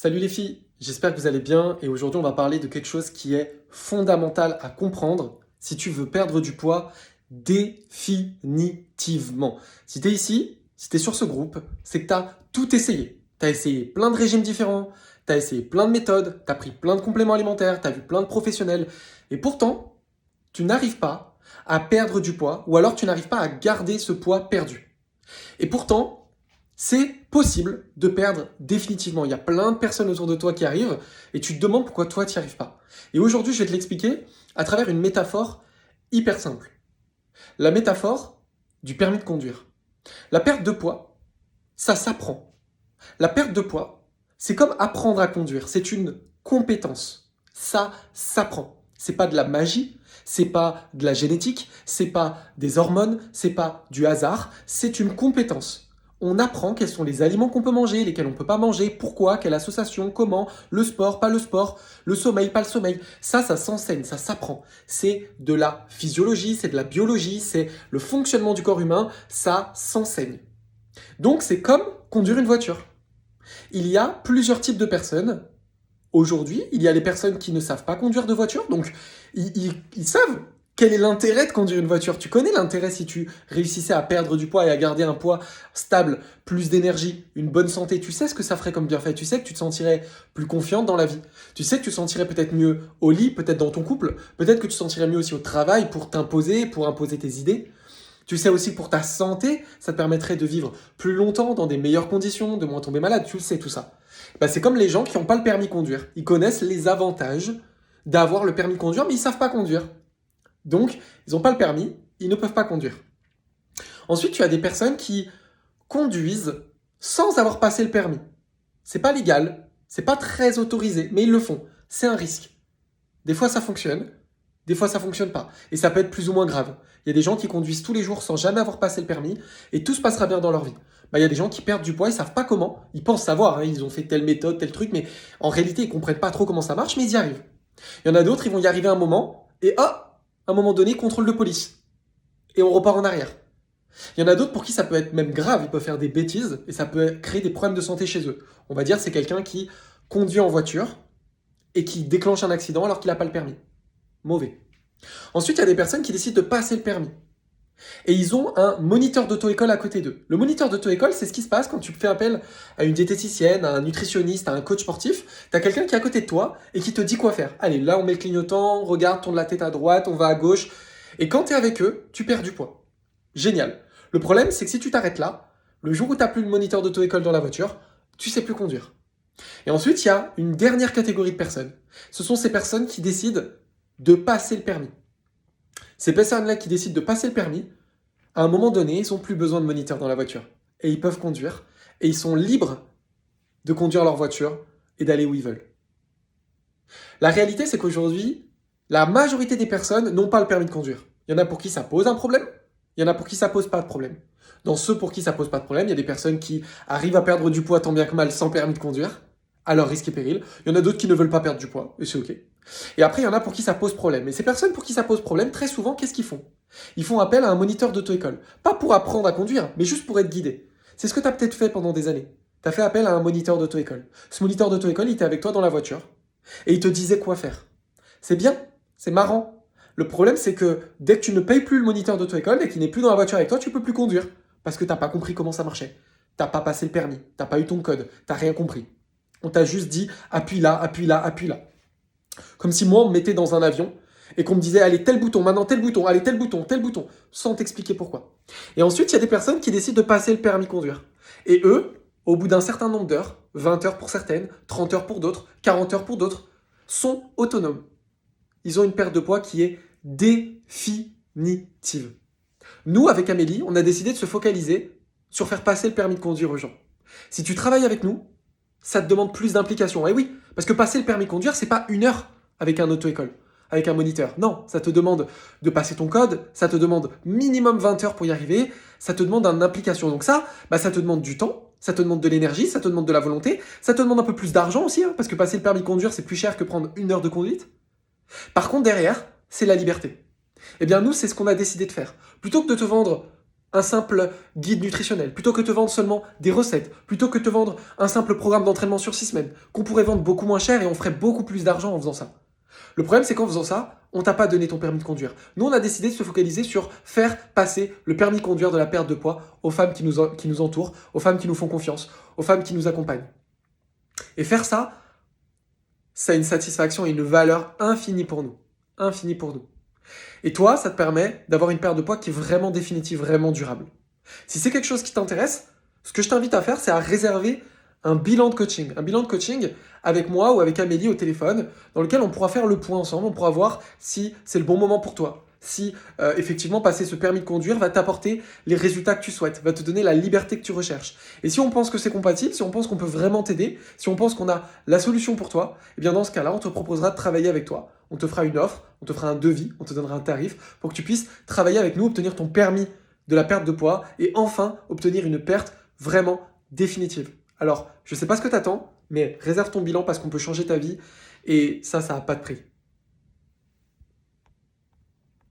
Salut les filles, j'espère que vous allez bien et aujourd'hui on va parler de quelque chose qui est fondamental à comprendre si tu veux perdre du poids définitivement. Si tu es ici, si tu es sur ce groupe, c'est que tu as tout essayé. Tu as essayé plein de régimes différents, tu as essayé plein de méthodes, tu as pris plein de compléments alimentaires, tu as vu plein de professionnels et pourtant tu n'arrives pas à perdre du poids ou alors tu n'arrives pas à garder ce poids perdu. Et pourtant, c'est possible de perdre définitivement. Il y a plein de personnes autour de toi qui arrivent et tu te demandes pourquoi toi tu n'y arrives pas. Et aujourd'hui, je vais te l'expliquer à travers une métaphore hyper simple. La métaphore du permis de conduire. La perte de poids, ça s'apprend. La perte de poids, c'est comme apprendre à conduire. C'est une compétence. Ça s'apprend. C'est pas de la magie, c'est pas de la génétique, c'est pas des hormones, c'est pas du hasard, c'est une compétence. On apprend quels sont les aliments qu'on peut manger, lesquels on ne peut pas manger, pourquoi, quelle association, comment, le sport, pas le sport, le sommeil, pas le sommeil. Ça s'enseigne, ça s'apprend. C'est de la physiologie, c'est de la biologie, c'est le fonctionnement du corps humain, ça s'enseigne. Donc c'est comme conduire une voiture. Il y a plusieurs types de personnes. Aujourd'hui, il y a les personnes qui ne savent pas conduire de voiture, donc ils savent quel est l'intérêt de conduire une voiture. Tu connais l'intérêt si tu réussissais à perdre du poids et à garder un poids stable, plus d'énergie, une bonne santé. Tu sais ce que ça ferait comme bienfait. Tu sais que tu te sentirais plus confiante dans la vie. Tu sais que tu te sentirais peut-être mieux au lit, peut-être dans ton couple. Peut-être que tu te sentirais mieux aussi au travail pour t'imposer, pour imposer tes idées. Tu sais aussi que pour ta santé, ça te permettrait de vivre plus longtemps dans des meilleures conditions, de moins tomber malade. Tu le sais tout ça. Bah, c'est comme les gens qui n'ont pas le permis de conduire. Ils connaissent les avantages d'avoir le permis de conduire, mais ils ne savent pas conduire. Donc, ils n'ont pas le permis, ils ne peuvent pas conduire. Ensuite, tu as des personnes qui conduisent sans avoir passé le permis. C'est pas légal, c'est pas très autorisé, mais ils le font. C'est un risque. Des fois, ça fonctionne, des fois, ça fonctionne pas. Et ça peut être plus ou moins grave. Il y a des gens qui conduisent tous les jours sans jamais avoir passé le permis et tout se passera bien dans leur vie. Bah, il y a des gens qui perdent du poids, ils savent pas comment. Ils pensent savoir, hein, ils ont fait telle méthode, tel truc, mais en réalité, ils comprennent pas trop comment ça marche, mais ils y arrivent. Il y en a d'autres, ils vont y arriver un moment et à un moment donné, contrôle de police. Et on repart en arrière. Il y en a d'autres pour qui ça peut être même grave, ils peuvent faire des bêtises et ça peut créer des problèmes de santé chez eux. On va dire c'est quelqu'un qui conduit en voiture et qui déclenche un accident alors qu'il n'a pas le permis. Mauvais. Ensuite, il y a des personnes qui décident de passer le permis. Et ils ont un moniteur d'auto-école à côté d'eux. Le moniteur d'auto-école, c'est ce qui se passe quand tu fais appel à une diététicienne, à un nutritionniste, à un coach sportif. Tu as quelqu'un qui est à côté de toi et qui te dit quoi faire. Allez, là, on met le clignotant, regarde, tourne la tête à droite, on va à gauche. Et quand tu es avec eux, tu perds du poids. Génial. Le problème, c'est que si tu t'arrêtes là, le jour où tu n'as plus le moniteur d'auto-école dans la voiture, tu sais plus conduire. Et ensuite, il y a une dernière catégorie de personnes. Ce sont ces personnes qui décident de passer le permis. Ces personnes-là qui décident de passer le permis, à un moment donné, ils n'ont plus besoin de moniteur dans la voiture. Et ils peuvent conduire. Et ils sont libres de conduire leur voiture et d'aller où ils veulent. La réalité, c'est qu'aujourd'hui, la majorité des personnes n'ont pas le permis de conduire. Il y en a pour qui ça pose un problème, il y en a pour qui ça pose pas de problème. Dans ceux pour qui ça pose pas de problème, il y a des personnes qui arrivent à perdre du poids tant bien que mal sans permis de conduire, à leur risque et péril. Il y en a d'autres qui ne veulent pas perdre du poids, et c'est ok. Et après, il y en a pour qui ça pose problème. Et ces personnes pour qui ça pose problème, très souvent, qu'est-ce qu'ils font? Ils font appel à un moniteur d'auto-école. Pas pour apprendre à conduire, mais juste pour être guidé. C'est ce que tu as peut-être fait pendant des années. Tu as fait appel à un moniteur d'auto-école. Ce moniteur d'auto-école, il était avec toi dans la voiture, et il te disait quoi faire. C'est bien, c'est marrant. Le problème, c'est que dès que tu ne payes plus le moniteur d'auto-école et qu'il n'est plus dans la voiture avec toi, tu peux plus conduire. Parce que tu n'as pas compris comment ça marchait. Tu n'as pas passé le permis, tu n'as pas eu ton code, tu n'as rien compris. On t'a juste dit appuie là, appuie là, appuie là. Comme si moi, on me mettait dans un avion et qu'on me disait allez, tel bouton, maintenant tel bouton, allez, tel bouton, sans t'expliquer pourquoi. Et ensuite, il y a des personnes qui décident de passer le permis conduire. Et eux, au bout d'un certain nombre d'heures, 20 heures pour certaines, 30 heures pour d'autres, 40 heures pour d'autres, sont autonomes. Ils ont une perte de poids qui est définitive. Nous, avec Amélie, on a décidé de se focaliser sur faire passer le permis de conduire aux gens. Si tu travailles avec nous, ça te demande plus d'implication. Et oui, parce que passer le permis de conduire, c'est pas 1 heure avec un auto-école, avec un moniteur. Non, ça te demande de passer ton code, ça te demande minimum 20 heures pour y arriver, ça te demande une implication. Donc ça, ça te demande du temps, ça te demande de l'énergie, ça te demande de la volonté, ça te demande un peu plus d'argent aussi, hein, parce que passer le permis de conduire, c'est plus cher que prendre 1 heure de conduite. Par contre, derrière, c'est la liberté. Eh bien, nous, c'est ce qu'on a décidé de faire. Plutôt que de te vendre un simple guide nutritionnel, plutôt que te vendre seulement des recettes, plutôt que te vendre un simple programme d'entraînement sur 6 semaines, qu'on pourrait vendre beaucoup moins cher et on ferait beaucoup plus d'argent en faisant ça. Le problème, c'est qu'en faisant ça, on t'a pas donné ton permis de conduire. Nous, on a décidé de se focaliser sur faire passer le permis de conduire de la perte de poids aux femmes qui nous entourent, aux femmes qui nous font confiance, aux femmes qui nous accompagnent. Et faire ça, ça a une satisfaction et une valeur infinie pour nous. Infinie pour nous. Et toi, ça te permet d'avoir une perte de poids qui est vraiment définitive, vraiment durable. Si c'est quelque chose qui t'intéresse, ce que je t'invite à faire, c'est à réserver un bilan de coaching. Un bilan de coaching avec moi ou avec Amélie au téléphone, dans lequel on pourra faire le point ensemble, on pourra voir si c'est le bon moment pour toi. Si effectivement passer ce permis de conduire va t'apporter les résultats que tu souhaites, va te donner la liberté que tu recherches. Et si on pense que c'est compatible, si on pense qu'on peut vraiment t'aider, si on pense qu'on a la solution pour toi, eh bien dans ce cas-là, on te proposera de travailler avec toi. On te fera une offre, on te fera un devis, on te donnera un tarif pour que tu puisses travailler avec nous, obtenir ton permis de la perte de poids et enfin obtenir une perte vraiment définitive. Alors, je ne sais pas ce que tu attends, mais réserve ton bilan parce qu'on peut changer ta vie et ça n'a pas de prix.